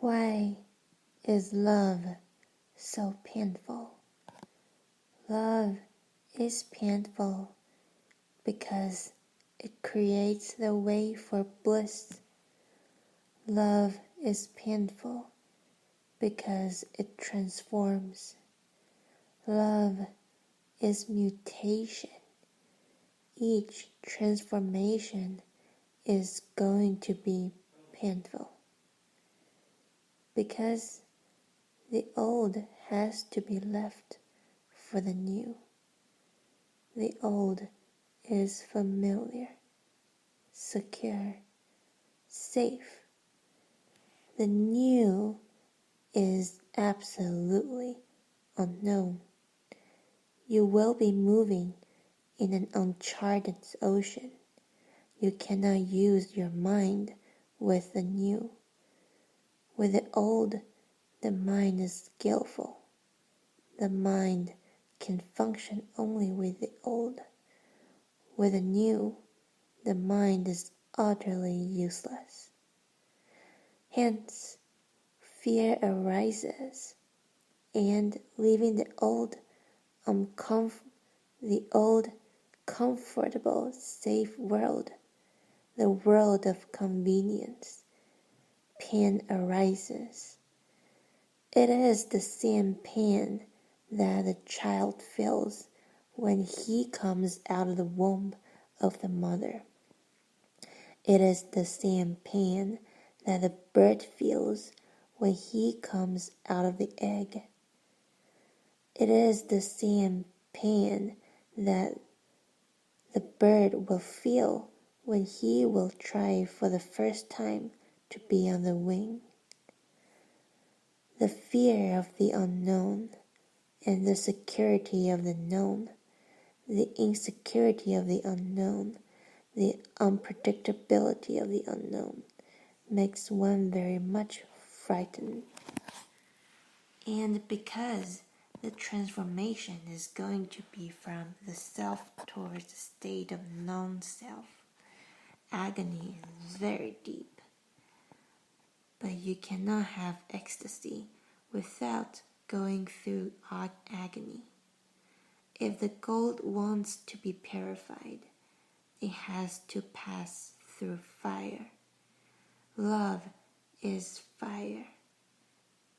Why is love so painful? Love is painful because it creates the way for bliss. Love is painful because it transforms. Love is mutation. Each transformation is going to be painful because the old has to be left for the new. The old is familiar, secure, safe. The new is absolutely unknown. You will be moving in an uncharted ocean. You cannot use your mind with the new. With the old, the mind is skillful. The mind can function only with the old. With the new, the mind is utterly useless. Hence, fear arises, and leaving the old comfortable, safe world, the world of convenience, pain arises. It is the same pain that the child feels when he comes out of the womb of the mother. It is the same pain that the bird feels when he comes out of the egg. It is the same pain that the bird will feel when he will try for the first time to be on the wing. The fear of the unknown and the security of the known, the insecurity of the unknown, the unpredictability of the unknown makes one very much frightened. And because the transformation is going to be from the self towards the state of non-self, agony is very deep. But you cannot have ecstasy without going through agony. If the gold wants to be purified, it has to pass through fire. Love is fire.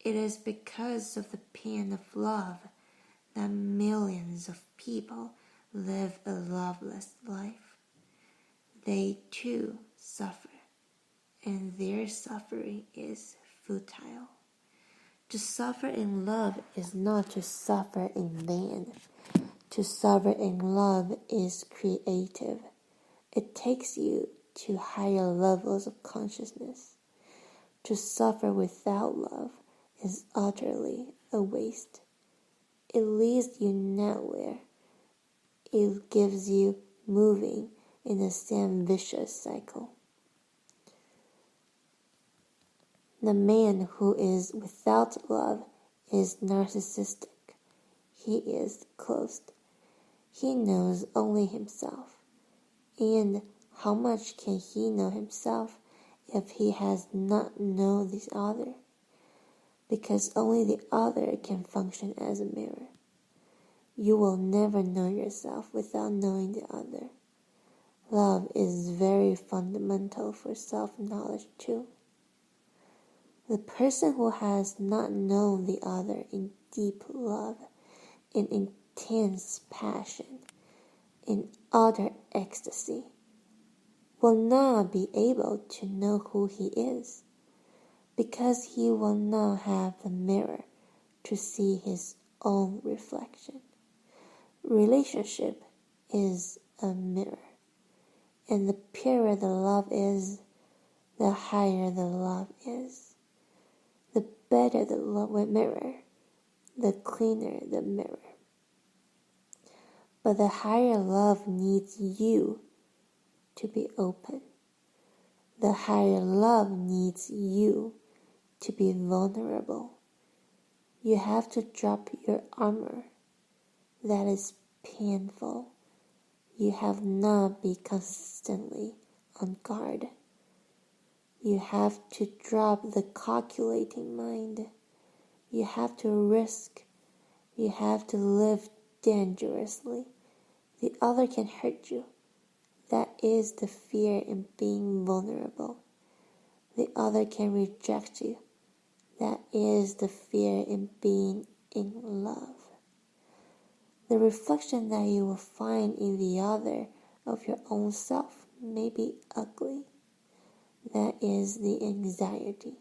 It is because of the pain of love that millions of people live a loveless life. They too suffer, and their suffering is futile. To suffer in love is not to suffer in vain. To suffer in love is creative. It takes you to higher levels of consciousness. To suffer without love is utterly a waste. It leads you nowhere. It gives you moving in the same vicious cycle. The man who is without love is narcissistic. He is closed. He knows only himself. And how much can he know himself if he has not known the other? Because only the other can function as a mirror. You will never know yourself without knowing the other. Love is very fundamental for self-knowledge too. The person who has not known the other in deep love, in intense passion, in utter ecstasy, will not be able to know who he is, because he will not have the mirror to see his own reflection. Relationship is a mirror, and the purer the love is, the higher the love is. The better the mirror, the cleaner the mirror. But the higher love needs you to be open. The higher love needs you to be vulnerable. You have to drop your armor. That is painful. You have not been constantly on guard. You have to drop the calculating mind. You have to risk. You have to live dangerously. The other can hurt you. That is the fear in being vulnerable. The other can reject you. That is the fear in being in love. The reflection that you will find in the other of your own self may be ugly. That is the anxiety.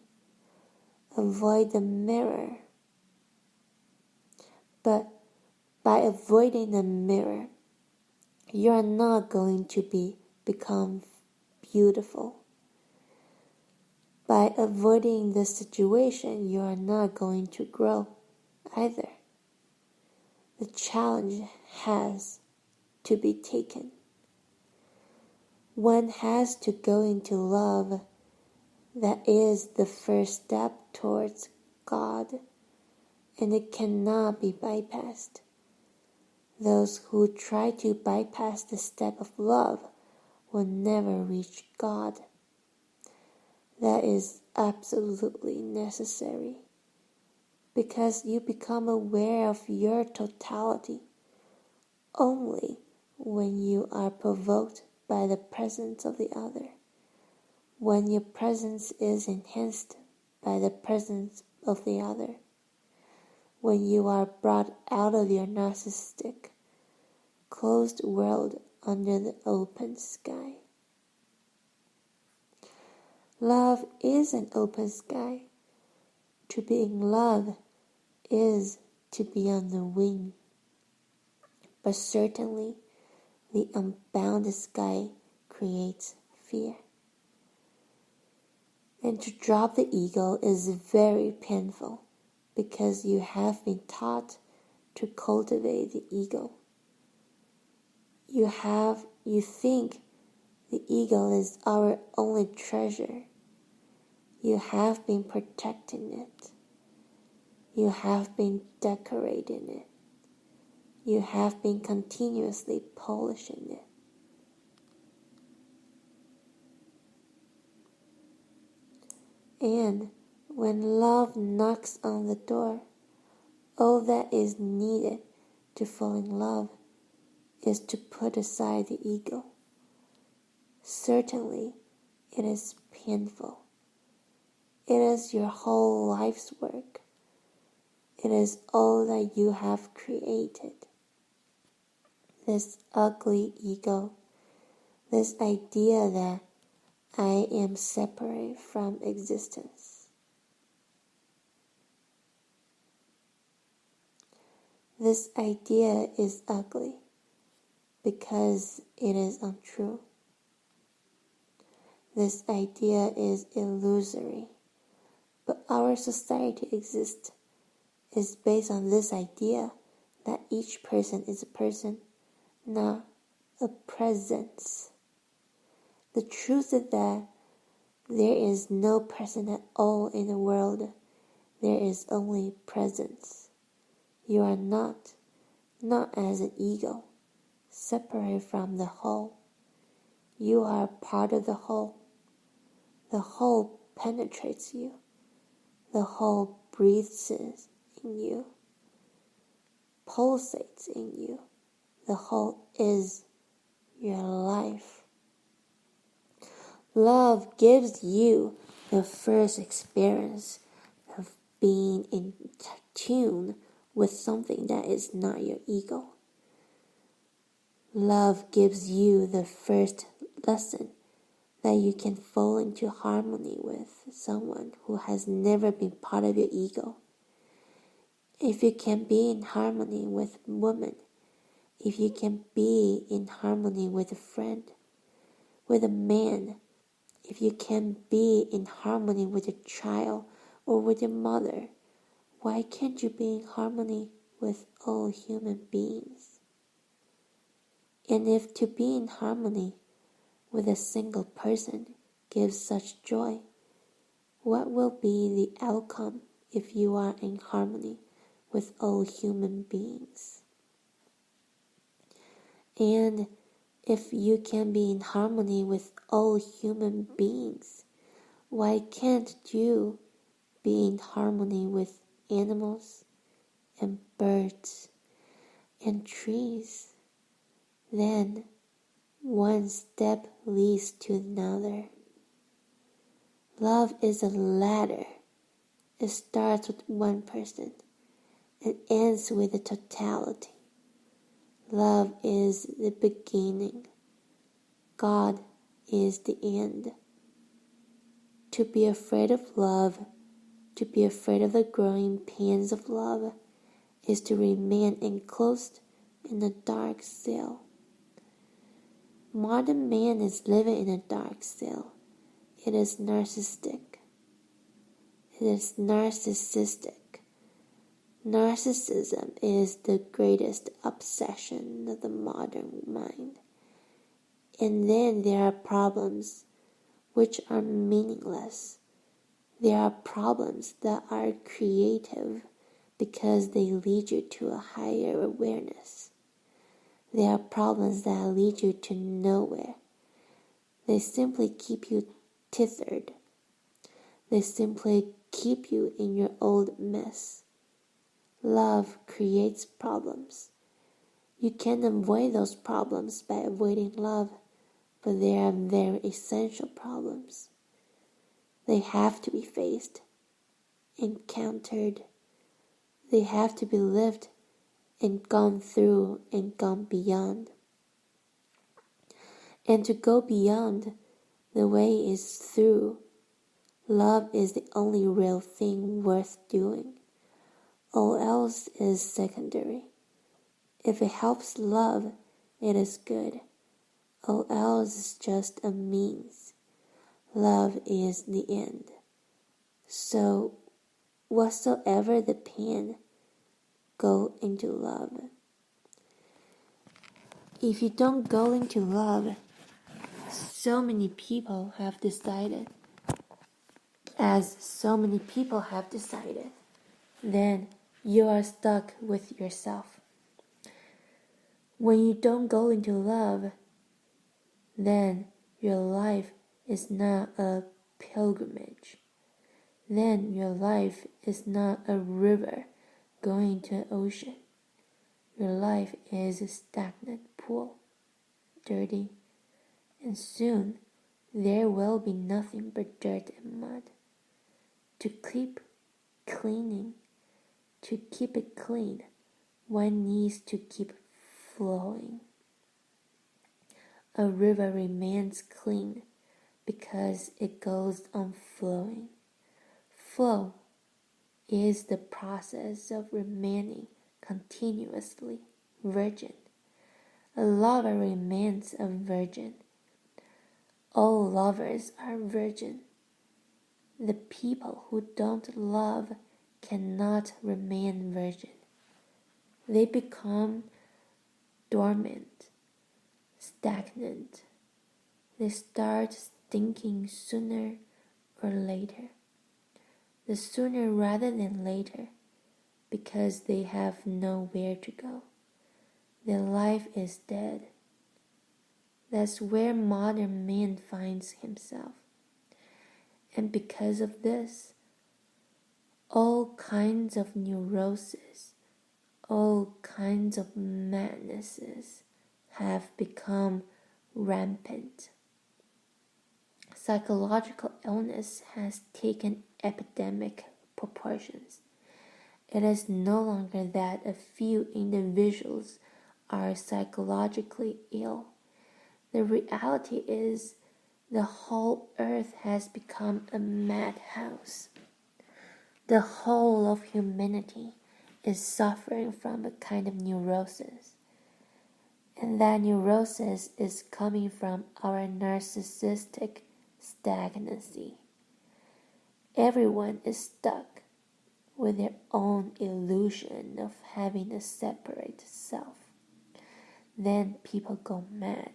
Avoid the mirror. But by avoiding the mirror, you are not going to become beautiful. By avoiding the situation, you are not going to grow either. The challenge has to be taken. One has to go into love. That is the first step towards God, and it cannot be bypassed. Those who try to bypass the step of love will never reach God. That is absolutely necessary, because you become aware of your totality only when you are provoked by the presence of the other, when your presence is enhanced by the presence of the other, when you are brought out of your narcissistic, closed world under the open sky. Love is an open sky. To be in love is to be on the wing. But certainly, the unbounded sky creates fear. And to drop the ego is very painful, because you have been taught to cultivate the ego. You think the ego is our only treasure. You have been protecting it. You have been decorating it. You have been continuously polishing it. And when love knocks on the door, all that is needed to fall in love is to put aside the ego. Certainly, it is painful. It is your whole life's work. It is all that you have created. This ugly ego, this idea that I am separate from existence. This idea is ugly because it is untrue. This idea is illusory, but our society exists is based on this idea that each person is a person, not a presence. The truth is that there is no person at all in the world. There is only presence. You are not as an ego, separate from the whole. You are part of the whole. The whole penetrates you. The whole breathes in you, pulsates in you. The whole is your life. Love gives you the first experience of being in tune with something that is not your ego. Love gives you the first lesson that you can fall into harmony with someone who has never been part of your ego. If you can be in harmony with a woman, if you can be in harmony with a friend, with a man, if you can be in harmony with a child or with your mother, why can't you be in harmony with all human beings? And if to be in harmony with a single person gives such joy, what will be the outcome if you are in harmony with all human beings? And if you can be in harmony with all human beings, Why can't you be in harmony with animals and birds and trees? Then one step leads to another. Love is a ladder. It starts with one person and ends with the totality. Love is the beginning. God is the end. To be afraid of love, to be afraid of the growing pains of love, is to remain enclosed in a dark cell. Modern man is living in a dark cell. It is narcissistic. It is narcissistic. Narcissism is the greatest obsession of the modern mind. And then there are problems which are meaningless. There are problems that are creative because they lead you to a higher awareness. There are problems that lead you to nowhere. They simply keep you tethered. They simply keep you in your old mess. Love creates problems. You can avoid those problems by avoiding love, but they are very essential problems. They have to be faced, encountered. They have to be lived and gone through and gone beyond. And to go beyond, the way is through. Love is the only real thing worth doing. All else is secondary. If it helps love, it is good. All else is just a means. Love is the end. So, whatsoever the pain, go into love. If you don't go into love, so many people have decided, then you are stuck with yourself. When you don't go into love, then your life is not a pilgrimage. Then your life is not a river going to an ocean. Your life is a stagnant pool, dirty, and soon there will be nothing but dirt and mud. To keep cleaning, to keep it clean, one needs to keep flowing. A river remains clean because it goes on flowing. Flow is the process of remaining continuously virgin. A lover remains a virgin. All lovers are virgin. The people who don't love cannot remain virgin. They become dormant, stagnant. They start stinking sooner or later. The sooner rather than later, because they have nowhere to go. Their life is dead. That's where modern man finds himself. And because of this, all kinds of neuroses, all kinds of madnesses have become rampant. Psychological illness has taken epidemic proportions. It is no longer that a few individuals are psychologically ill. The reality is the whole earth has become a madhouse. The whole of humanity is suffering from a kind of neurosis. And that neurosis is coming from our narcissistic stagnancy. Everyone is stuck with their own illusion of having a separate self. Then people go mad.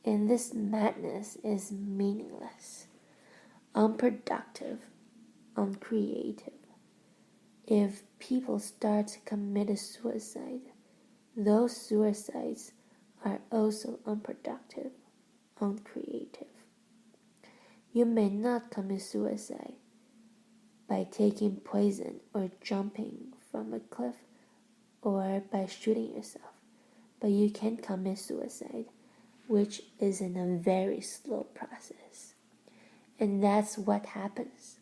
And this madness is meaningless, unproductive, uncreative. If people start to commit suicide, those suicides are also unproductive, uncreative. You may not commit suicide by taking poison or jumping from a cliff or by shooting yourself, but you can commit suicide, which is in a very slow process. And that's what happens.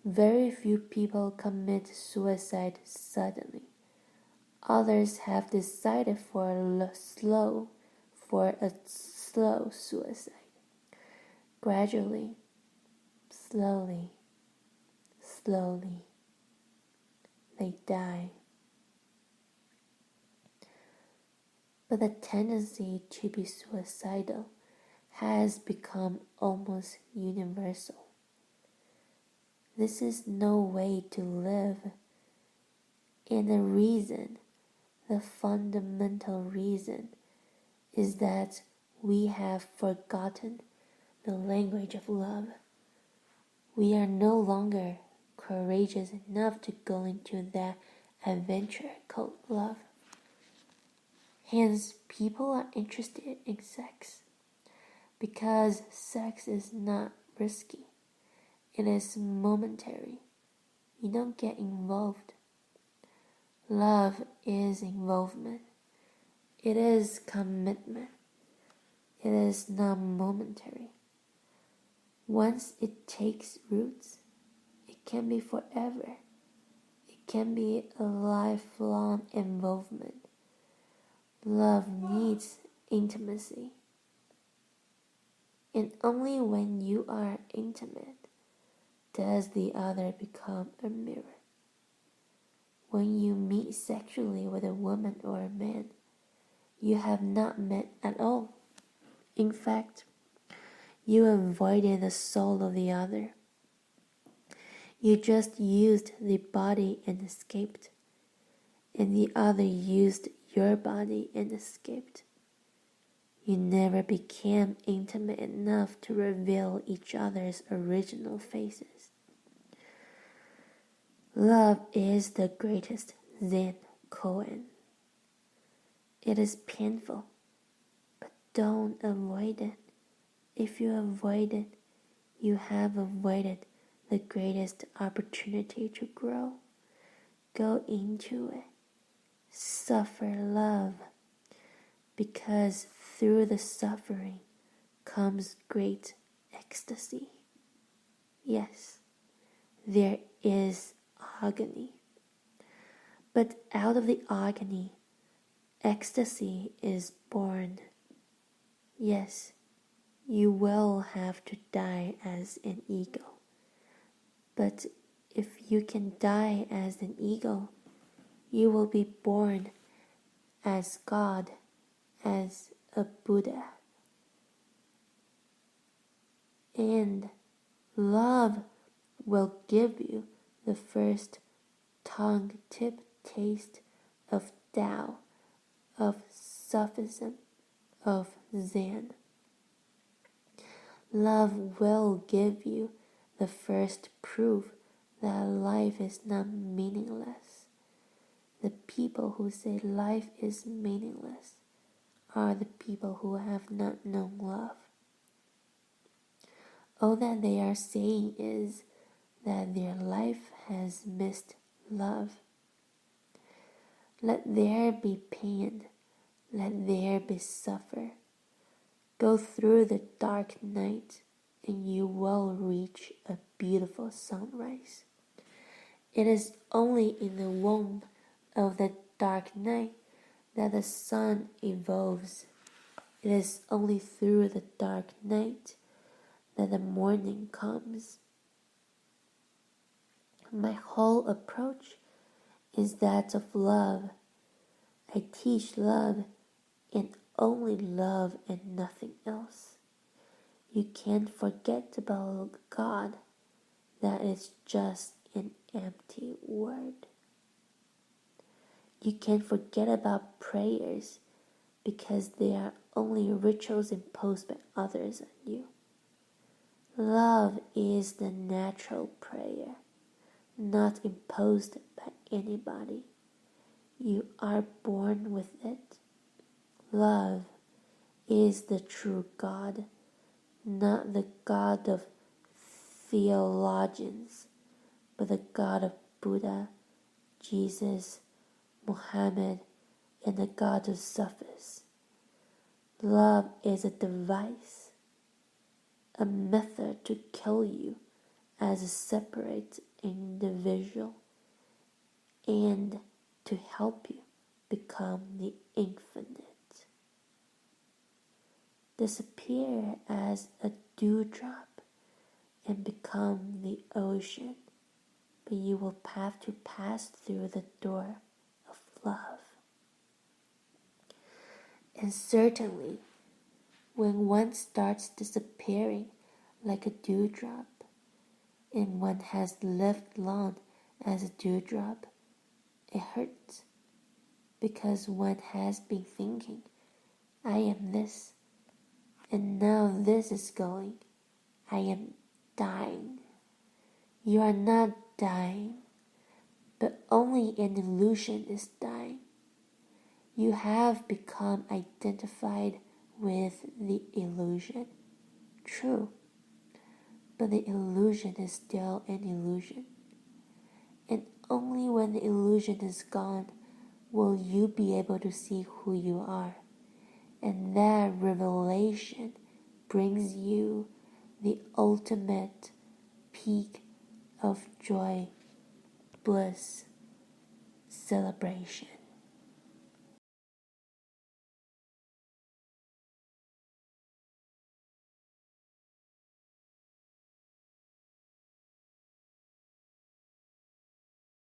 Very few people commit suicide suddenly. Others have decided for a slow suicide. Gradually, slowly, they die. But the tendency to be suicidal has become almost universal. This is no way to live, and the fundamental reason, is that we have forgotten the language of love. We are no longer courageous enough to go into that adventure called love. Hence, people are interested in sex, because sex is not risky. It is momentary. You don't get involved. Love is involvement. It is commitment. It is not momentary. Once it takes roots, it can be forever. It can be a lifelong involvement. Love needs intimacy. And only when you are intimate does the other become a mirror. When you meet sexually with a woman or a man, you have not met at all. In fact, you avoided the soul of the other. You just used the body and escaped, and the other used your body and escaped. You never became intimate enough to reveal each other's original faces. Love is the greatest Zen koan. It is painful, but don't avoid it. If you avoid it, you have avoided the greatest opportunity to grow. Go into it. Suffer love, because through the suffering comes great ecstasy. Yes, there is agony. But out of the agony, ecstasy is born. Yes, you will have to die as an ego. But if you can die as an ego, you will be born as God, as a Buddha. And love will give you the first tongue-tip taste of Tao, of Sufism, of Zen. Love will give you the first proof that life is not meaningless. The people who say life is meaningless are the people who have not known love. All that they are saying is that their life has missed love. Let there be pain. Let there be suffer. Go through the dark night and you will reach a beautiful sunrise. It is only in the womb of the dark night that the sun evolves. It is only through the dark night that the morning comes. My whole approach is that of love. I teach love, and only love and nothing else. You can't forget about God. That is just an empty word. You can't forget about prayers, because they are only rituals imposed by others on you. Love is the natural prayer, not imposed by anybody. You are born with it. Love is the true God, not the God of theologians, but the God of Buddha, Jesus, Muhammad, and the God of Sufis. Love is a device, a method to kill you as a separate individual and to help you become the infinite. Disappear as a dewdrop and become the ocean, but you will have to pass through the door of love. And certainly, when one starts disappearing like a dewdrop, and one has lived long as a dewdrop, it hurts, because one has been thinking, I am this, and now this is going. I am dying. You are not dying, but only an illusion is dying. You have become identified with the illusion. True, but the illusion is still an illusion. And only when the illusion is gone will you be able to see who you are. And that revelation brings you the ultimate peak of joy, bliss, celebration.